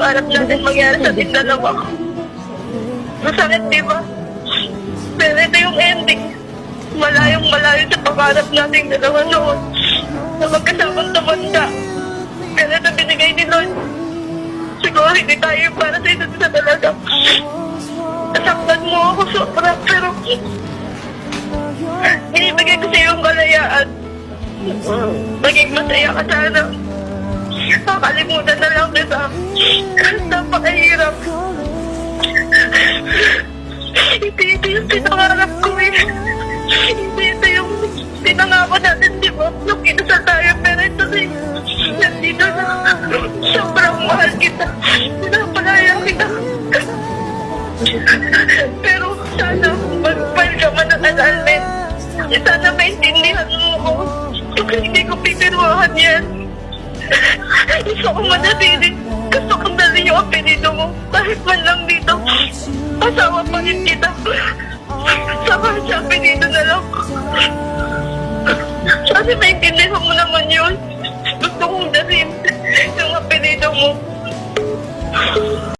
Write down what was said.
pangarap natin mangyari sa ating dalawa. Masakit, di ba? Pero ito yung ending. Malayong malayo sa pangarap nating dalawa noon na magkasamang tumanda. Pero ito binigay ni Lord. Siguro hindi tayo para sa isa't isa talaga. Nasaktan mo ako sobra, pero binibigay ko sa iyo ang kalayaan. Maging masaya ka sana. Nakalimutan na lang kita. Napakahirap. Hindi ito yung pinangarap ko eh. Hindi ito yung pinangako natin, di ba? Nung kinasal tayo, pero ito na yung nandito na. Sobrang mahal kita. Pinapalaya kita. Pero sana mag-file ka man ng annulment. Sana maintindihan mo ko. Kasi hindi ko pipirwahan yan. Gusto ko manatili. Gusto kong dali yung apelido mo. Kahit man lang dito. Asawa pa rin kita. Saka sa apelido na lang. Kasi maintindihan mo naman yun. Gusto kong dalhin yung apelido mo.